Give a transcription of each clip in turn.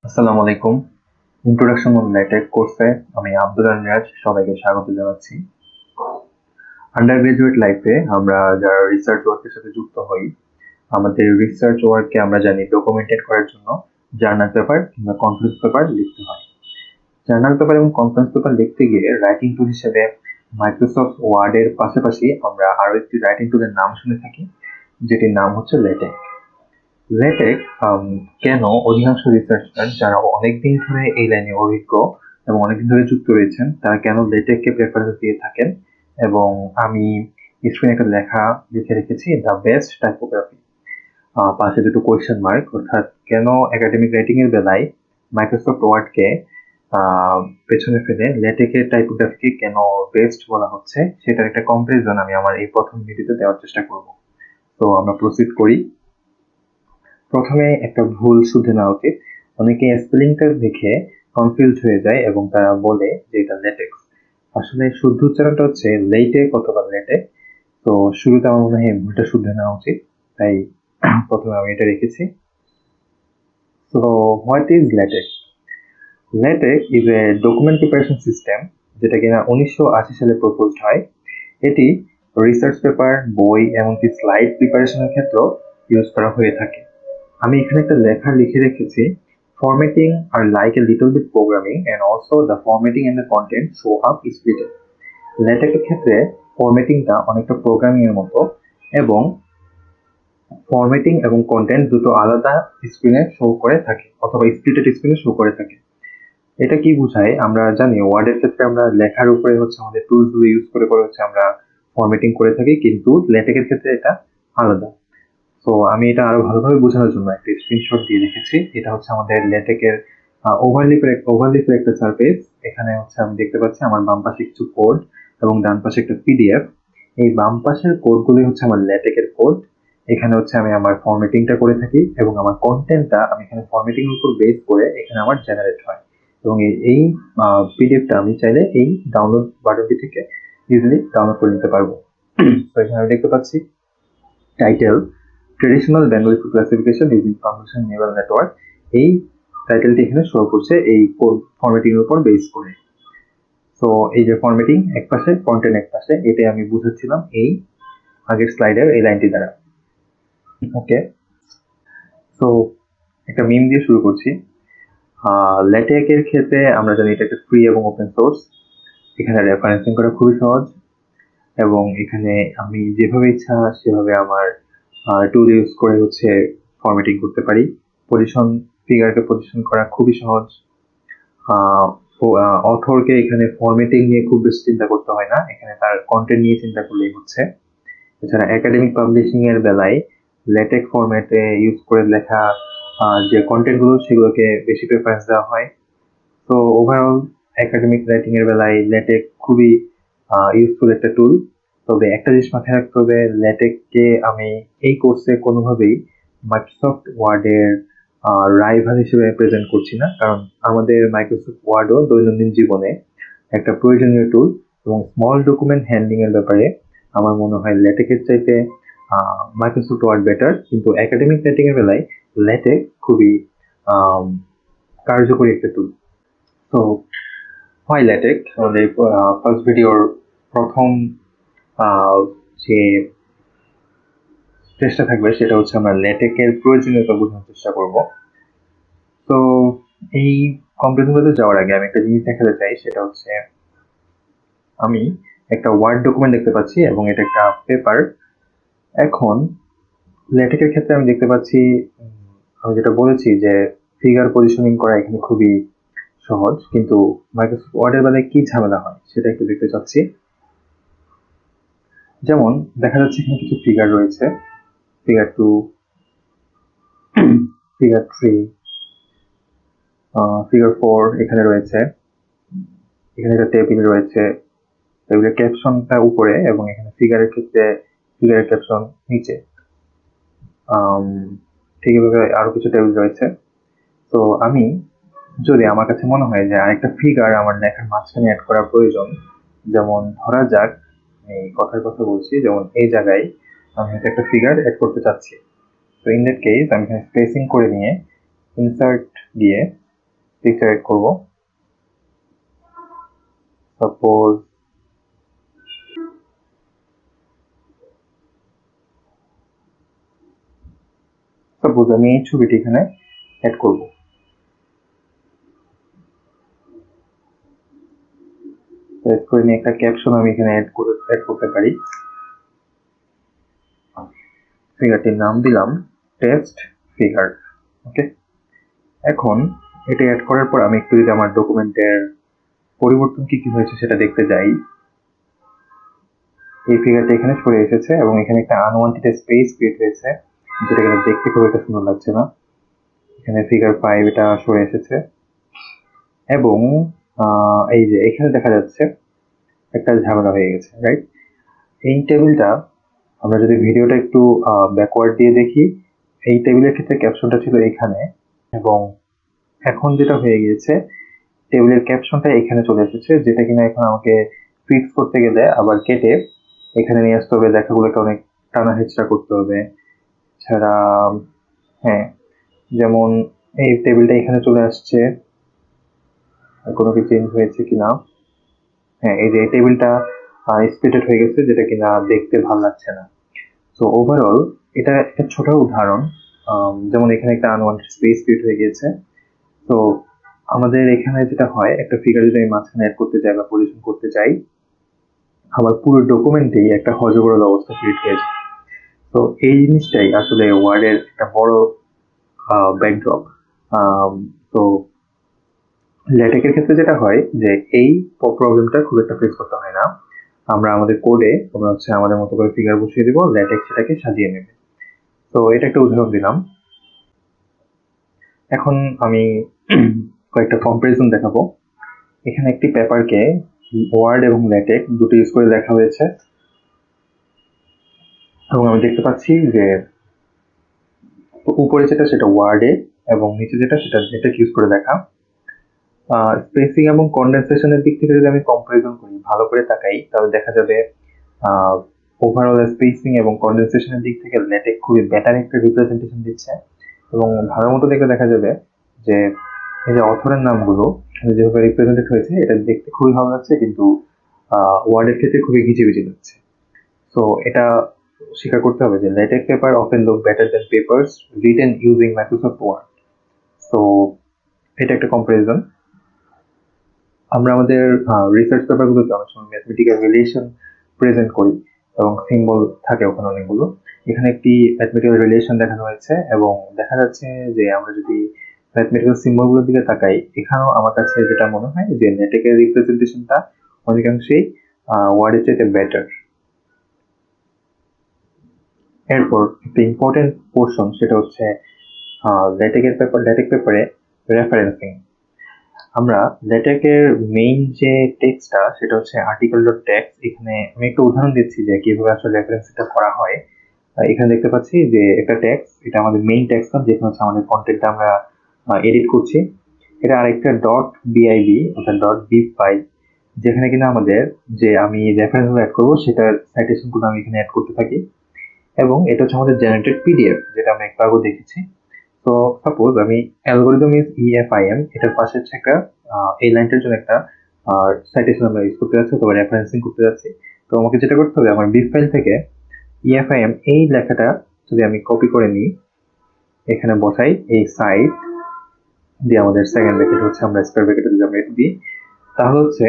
আসসালামু আলাইকুম। Introduction on LaTeX কোর্সে আমি আব্দুল মিরাজ সবাইকে স্বাগত জানাচ্ছি। আন্ডার গ্রাজুয়েট লাইফে আমরা যারা রিসার্চ ওয়ার্কের সাথে যুক্ত হই, আমাদের রিসার্চ ওয়ার্ককে আমরা জানি ডকুমেন্টেড করার জন্য জার্নাল পেপার কিংবা কনফারেন্স পেপার লিখতে হয়। জার্নাল পেপার এবং কনফারেন্স পেপার লিখতে গিয়ে রাইটিং টুল হিসেবে মাইক্রোসফট ওয়ার্ডের পাশাপাশি আমরা আরো একটি রাইটিং টুলের নাম শুনে থাকি, যেটির নাম হচ্ছে লেটেক। লেটেক কেন অধিকাংশ রিসার্চার যারা অনেকদিন ধরে এই লাইনে অভিজ্ঞ এবং অনেকদিন ধরে যুক্ত রয়েছেন তারা কেন লেটেককে প্রেফারেন্স দিয়ে থাকেন, এবং আমি স্ক্রিনে একটা লেখা লিখে রেখেছি, দ্য বেস্ট টাইপোগ্রাফি, পাশে দুটো কোয়েশ্চেন মার্ক, অর্থাৎ কেন একাডেমিক রাইটিং এর বেলায় মাইক্রোসফট ওয়ার্ডকে পেছনে ফেলে লেটেকের টাইপোগ্রাফিকে কেন বেস্ট বলা হচ্ছে সেটার একটা কম্পারিজন আমি আমার এই প্রথম ভিডিওতে দেওয়ার চেষ্টা করব। তো আমরা প্রসিড করি। প্রথমে একটা ভুল শুধরে নেওয়া উচিত। অনেকে স্পেলিংটা দেখে কনফিউজড হয়ে যায় এবং তারা বলে যে এটা লেটেক্স। আসলে শুদ্ধ উচ্চারণটা হচ্ছে লেটেক অথবা লেটেক। তো শুরুতে আমার মনে হয় ভুলটা শুধরে নেওয়া উচিত, তাই প্রথমে আমি এটা রেখেছি। So what is LaTeX? LaTeX is a document preparation system, যেটা কিনা 1980 সালে প্রপোজড হয়। এটি রিসার্চ পেপার, বই, এমনকি স্লাইড প্রিপারেশনের ক্ষেত্রেও ইউজ করা হয়ে থাকে। আমি এখানে একটা লেখা লিখে রেখেছি, formatting are like a little bit programming and also the formatting and the content show up splitted. লেটেকের ক্ষেত্রে ফরম্যাটিংটা অনেকটা প্রোগ্রামিং এর মতো, এবং ফরম্যাটিং এবং কন্টেন্ট দুটো আলাদা স্ক্রিনে শো করে থাকে অথবা স্প্লিটেড স্ক্রিনে শো করে থাকে। এটা কি বোঝায়? আমরা জানি ওয়ার্ডের ক্ষেত্রে আমরা লেখার উপরে হচ্ছে আমাদের টুলস গুলো ইউজ করে করে হচ্ছে আমরা ফরম্যাটিং করে থাকি, কিন্তু লেটেকের ক্ষেত্রে এটা আলাদা। তো আমি এটা আরো ভালোভাবে বোঝানোর জন্য একটা স্ক্রিনশট দিয়ে রেখেছি। এটা হচ্ছে আমাদের লেটেকের ওভারলিপের একটা সারফেস। এখানে হচ্ছে আমি দেখতে পাচ্ছি আমার বাম পাশে কিছু কোড এবং ডান পাশে একটা পিডিএফ। এই বাম পাশের কোডগুলি হচ্ছে আমার লেটেকের কোড। এখানে হচ্ছে আমি আমার ফরম্যাটিংটা করে থাকি এবং আমার কন্টেন্টটা আমি এখানে ফরম্যাটিং এর উপর বেস করে এখানে আমার জেনারেট হয়, এবং এই পিডিএফটা আমি চাইলে এই ডাউনলোড বাটনটি থেকে ইজিলি ডাউনলোড করে নিতে পারবো। তো এখানে আমি দেখতে পাচ্ছি title, traditional Bengali food classification using convolution neural network. এই টাইটেলটি এখানে শো করছে এই ফরম্যাটিং এর উপর বেস করে। তো এই যে ফরম্যাটিং এক পাশে, কন্টেন্ট এক পাশে, এটাই আমি বুঝাচ্ছিলাম এই আগের স্লাইডের এই লাইনটি দ্বারা। ওকে, তো একটা মিম দিয়ে শুরু করছি। লেটেক এর ক্ষেত্রে আমরা জানি এটা একটা ফ্রি এবং ওপেন সোর্স। এখানে রেফারেন্সিং করা খুবই সহজ, এবং এখানে আমি যেভাবে ইচ্ছা সেভাবে আমার টুল ইউজ করে হচ্ছে ফরম্যাটিং করতে পারি। ফিগারকে পজিশন করা খুবই সহজ। অথরকে এখানে ফরম্যাটিং নিয়ে খুব বেশি চিন্তা করতে হয় না, এখানে তার কন্টেন্ট নিয়ে চিন্তা করলেই হচ্ছে। এছাড়া একাডেমিক পাবলিশিং এর বেলায় লেটেক ফরম্যাটে ইউজ করে লেখা যে কন্টেন্ট গুলো সেগুলোকে বেশি প্রেফারেন্স দেওয়া হয়। তো ওভারঅল একাডেমিক রাইটিং এর বেলায় লেটেক খুবই ইউজফুল একটা টুল। তবে একটা জিনিস মাথায় রাখতে হবে, লেটেককে আমি এই কোর্সে কোনোভাবেই মাইক্রোসফট ওয়ার্ডের রাইভাল হিসেবে প্রেজেন্ট করছি না, কারণ আমাদের মাইক্রোসফট ওয়ার্ডও দৈনন্দিন জীবনে একটা প্রয়োজনীয় টুল, এবং স্মল ডকুমেন্ট হ্যান্ডলিং এর ব্যাপারে আমার মনে হয় লেটেকের চাইতে মাইক্রোসফট ওয়ার্ড বেটার, কিন্তু একাডেমিক রাইটিং এর বেলায় লেটেক খুবই কার্যকরী একটা টুল। তো হয় লেটেক, আমাদের ফার্স্ট ভিডিওর প্রথম যে চেষ্টা থাকবে সেটা হচ্ছে আমরা লেটেকের প্রয়োজনীয়তা বোঝানোর চেষ্টা করব। তো এই কম্পিটিশনগুলোতে যাওয়ার আগে আমি একটা জিনিস দেখাতে চাই, সেটা হচ্ছে আমি একটা ওয়ার্ড ডকুমেন্ট দেখতে পাচ্ছি এবং এটা একটা পেপার। এখন লেটেকের ক্ষেত্রে আমি দেখতে পাচ্ছি, আমি যেটা বলেছি যে ফিগার পজিশনিং করা এখানে খুবই সহজ, কিন্তু মাইক্রোসফট ওয়ার্ডের বেলায় কি ঝামেলা হয় সেটা একটু দেখতে চাচ্ছি। যেমন দেখা যাচ্ছে এখানে কিছু ফিগার রয়েছে, ফিগার 2, ফিগার 3, ফিগার 4 এখানে রয়েছে। এখানে একটা টেবিল রয়েছে, টেবিলের ক্যাপশনটা উপরে এবং এখানে ফিগারের ক্ষেত্রে ফিগারের ক্যাপশন নিচে। ঠিক এভাবে আরো কিছু টেবিল রয়েছে। তো আমি যদি আমার কাছে মনে হয় যে আরেকটা ফিগার আমার লেখার মাঝখানে অ্যাড করা প্রয়োজন, যেমন ধরা যাক এই কথার কথা বলছি, যেমন এই জায়গায় আমি হয়তো একটা ফিগার অ্যাড করতে চাচ্ছি। তো ইন দ্যাট কেস আমি এখানে স্পেসিং করে নিয়ে ইনসার্ট দিয়ে পিকচার এড করব। সাপোজ আমি এই ছবিটি এখানে অ্যাড করব। এড করে নিয়ে একটা ক্যাপশন আমি এখানে অ্যাড করতে পারি। ফিগারটির নাম দিলাম টেক্সট ফিগার। ওকে, এখন এটা অ্যাড করার পর আমি একটু যদি আমার ডকুমেন্টের পরিবর্তন কি কি হয়েছে সেটা দেখতে যাই। এই ফিগারটা এখানে সরে এসেছে এবং এখানে একটা আনওয়ান্টেড স্পেস ক্রিয়েট হয়েছে, যেটা কিন্তু দেখতে খুব একটা সুন্দর লাগছে না। এখানে ফিগার 5 এটা সরে এসেছে এবং এই যে এখানে দেখা যাচ্ছে একটা ঝামেলা হয়ে গেছে, রাইট? এই টেবিলটা আমরা যদি ভিডিওটা একটু ব্যাকওয়ার্ড দিয়ে দেখি, এই টেবিলের ক্ষেত্রে ক্যাপশনটা ছিল এখানে এবং এখন যেটা হয়ে গিয়েছে টেবিলের ক্যাপশনটা এখানে চলে এসেছে, যেটা কিনা এখন আমাকে ফিক্স করতে গেলে আবার কেটে এখানে নিয়ে আসতে হবে, লেখাগুলোকে অনেক টানা হেঁচড়া করতে হবে। ছাড়া হ্যাঁ, যেমন এই টেবিলটা এখানে চলে আসছে, কোনো কি চেঞ্জ হয়েছে কিনা? হ্যাঁ, এই যে এই টেবিলটা স্প্লিটেড হয়ে গেছে, যেটা কিনা দেখতে ভালো লাগছে না। সো ওভারঅল এটা একটা ছোট উদাহরণ, যেমন এখানে একটা আনওয়ান্টেড স্পেস ক্রিয়েট হয়ে গিয়েছে। তো আমাদের এখানে যেটা হয়, একটা ফিগার যদি আমি মাঝখানে অ্যাড করতে চাই বা পজিশন করতে চাই, আমার পুরো ডকুমেন্টেই একটা হযবরল অবস্থা ক্রিয়েট হয়ে যায়। তো এই জিনিসটাই আসলে ওয়ার্ডের একটা বড় ব্যাকড্রপ। তো ল্যাটেক্সের ক্ষেত্রে যেটা হয় যে এই প্রবলেমটা খুব একটা ফেস করতে হয় না। আমরা আমাদের কোডে আমাদের মতো করে ফিগার বসিয়ে দিব, ল্যাটেক্স সেটাকে সাজিয়ে নেবে। তো এটা একটা উদাহরণ দিলাম। এখন আমি কয়েকটা কম্পারিজন দেখাবো। এখানে একটি পেপারকে ওয়ার্ড এবং ল্যাটেক্স দুটো ইউজ করে দেখা হয়েছে এবং আমি দেখতে পাচ্ছি যে উপরে যেটা সেটা ওয়ার্ডে এবং নিচে যেটা সেটা ল্যাটেক্স ইউজ করে দেখা। স্পেসিং এবং কনডেনসেশনের দিক থেকে যদি আমি কম্পারিজন করি, ভালো করে তাকাই, তাহলে দেখা যাবে ওভারঅল স্পেসিং এবং কনডেনসেশনের দিক থেকে ল্যাটেক্স খুবই বেটার একটা রিপ্রেজেন্টেশন দিচ্ছে এবং ভালো মতো দেখে দেখা যাবে যে এই যে অথরের নামগুলো যেভাবে রিপ্রেজেন্টেড হয়েছে এটা দেখতে খুবই ভালো লাগছে, কিন্তু ওয়ার্ডের ক্ষেত্রে খুবই ঘিচিবিচি লাগছে। সো এটা স্বীকার করতে হবে যে LaTeX paper often look better than papers written using Microsoft Word. So এটা একটা কম্পারিজন। আমরা আমাদের রিসার্চ পেপারগুলোতে অনেক সময় ম্যাথমেটিক্যাল রিলেশন প্রেজেন্ট করি এবং সিম্বল থাকে ওখানে অনেকগুলো। এখানে একটি ম্যাথমেটিক্যাল রিলেশন দেখানো হয়েছে এবং দেখা যাচ্ছে যে আমরা যদি ম্যাথমেটিক্যাল সিম্বলগুলোর দিকে তাকাই, এখানেও আমার কাছে যেটা মনে হয় যে ল্যাটেক্সের রিপ্রেজেন্টেশনটা অনেকাংশেই ওয়ার্ডের চাইতে বেটার। এরপর একটা ইম্পর্টেন্ট পোর্শন, সেটা হচ্ছে ল্যাটেক্স পেপারে রেফারেন্সিং। আমরা ল্যাটেক্সের মেইন যে টেক্সটটা সেটা হচ্ছে আর্টিকেল ডট টেক্সট। এখানে আমি একটা উদাহরণ দিচ্ছি যে কিভাবে আসলে রেফারেন্সটা করা হয়। এখানে দেখতে পাচ্ছি যে একটা টেক্সট, এটা আমাদের মেইন টেক্সট না, যেখানে হচ্ছে আমাদের কন্টেন্টটা আমরা এডিট করছি। এটা আরেকটা ডট বিআইবি অর্থাৎ ডট বিব ফাইল, যেখানে কিনা আমাদের যে আমি রেফারেন্সগুলো অ্যাড করবো সেটার সাইটেশনগুলো আমি এখানে অ্যাড করতে থাকি এবং এটা হচ্ছে আমাদের জেনারেটেড পিডিএফ, যেটা আমরা একটু আগে দেখেছি। তো সাপোজ আমি অ্যালগরিদম ইজ ইএফআইএম, এটার পাশে হচ্ছে একটা এই লাইনটার জন্য একটা সাইটেশন আমরা ইউজ করতে যাচ্ছি অথবা রেফারেন্সিং করতে যাচ্ছি। তো আমাকে যেটা করতে হবে, আমার বিব ফাইল থেকে ইএফআইএম এই লেখাটা যদি আমি কপি করে নিই, এখানে বসাই এই সাইট দিয়ে, আমাদের সেকেন্ড ব্র্যাকেট হচ্ছে আমরা স্কয়ার ব্র্যাকেটে যদি আমরা দিই, তাহলে হচ্ছে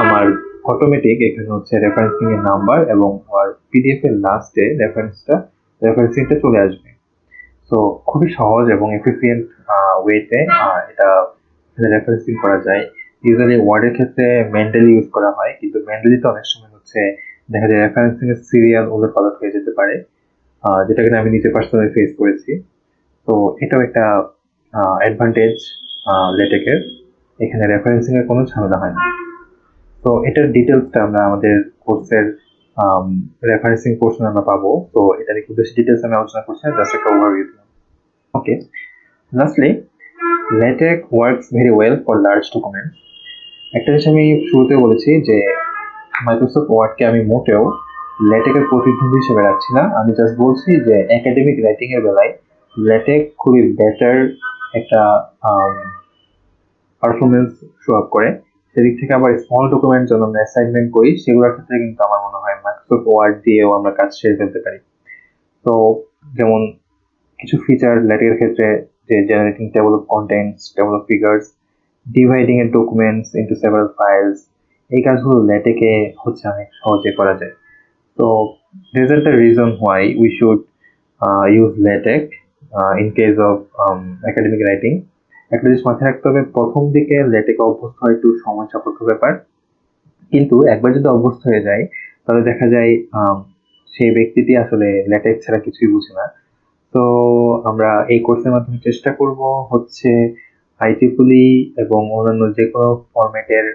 আমার অটোমেটিক এখানে হচ্ছে রেফারেন্সিং এর নাম্বার এবং আমার পিডিএফ এর লাস্টে রেফারেন্সিংটা চলে আসবে। তো খুবই সহজ এবং এফিসিয়েন্ট ওয়েতে এটা রেফারেন্সিং করা যায়। ইউজুয়ালি ওয়ার্ডের ক্ষেত্রে ম্যানুয়ালি ইউজ করা হয়, কিন্তু ম্যানুয়ালিতে অনেক সময় হচ্ছে দেখা যায় রেফারেন্সিং এর সিরিয়াল ওলটপালট হয়ে যেতে পারে, যেটা কিনা আমি নিজে পার্সোনালি ফেস করেছি। তো এটাও একটা অ্যাডভান্টেজ লেটেকের, এখানে রেফারেন্সিং এর কোনো ঝামেলা হয় না। তো এটার ডিটেলসটা আমরা আমাদের কোর্সের রেফারেন্সিং পোর্শন আমরা পাবো। তো এটা খুব বেশি ডিটেলস আমি আলোচনা করছি না, জাস্ট একটা ওভারভিউ দিলাম। ওকে, lastly LaTeX works very well for large documents. একটা জিনিস আমি শুরুতে বলেছি যে মাইক্রোসফট ওয়ার্ডকে আমি মোটেও LaTeX এর প্রতিদ্বন্দ্বী হিসেবে রাখছি না। আমি জাস্ট বলছি যে একাডেমিক রাইটিং এর বেলায় LaTeX খুবই বেটার একটা পারফরমেন্স শো আপ করে। সেদিক থেকে আবার স্মল ডকুমেন্ট যখন আমরা অ্যাসাইনমেন্ট করি সেগুলোর ক্ষেত্রে কিন্তু আমার মনে হয় মাইক্রোসফট ওয়ার্ড দিয়েও আমরা কাজ সেরে ফেলতে পারি। তো যেমন কিছু ফিচার ল্যাটেক্সের ক্ষেত্রে, যে generating table of contents, table of figures, dividing A documents into several files, এই কাজগুলো ল্যাটেকে হচ্ছে অনেক সহজে করা যায়। So this is the reason why we should use LaTeX in case of academic writing. একটা জিনিস মাথায় রাখতে হবে, প্রথম দিকে LaTeX অভ্যস্ত হয় একটু সময় সাপেক্ষ ব্যাপার, কিন্তু একবার যদি অভ্যস্ত হয়ে যায় তাহলে দেখা যায় সেই ব্যক্তিটি আসলে LaTeX ছাড়া কিছুই বুঝে না। তো আমরা এই কোর্সের মাধ্যমে চেষ্টা করব হচ্ছে IEEE এবং অন্যান্য যে কোনো ফরম্যাটের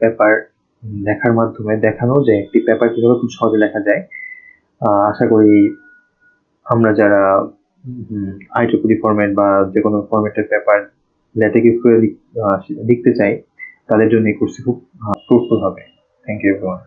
পেপার লেখার মাধ্যমে দেখানো যে একটি পেপার কিভাবে খুব সহজে লেখা যায়। আশা করি আমরা যারা IEEE ফরম্যাট বা যে কোনো ফরম্যাটের পেপার ল্যাটেক্স ইউজ করে লিখতে চাই, তাদের জন্য এই কোর্সটি খুব ফ্রুটফুল হবে। Thank you everyone.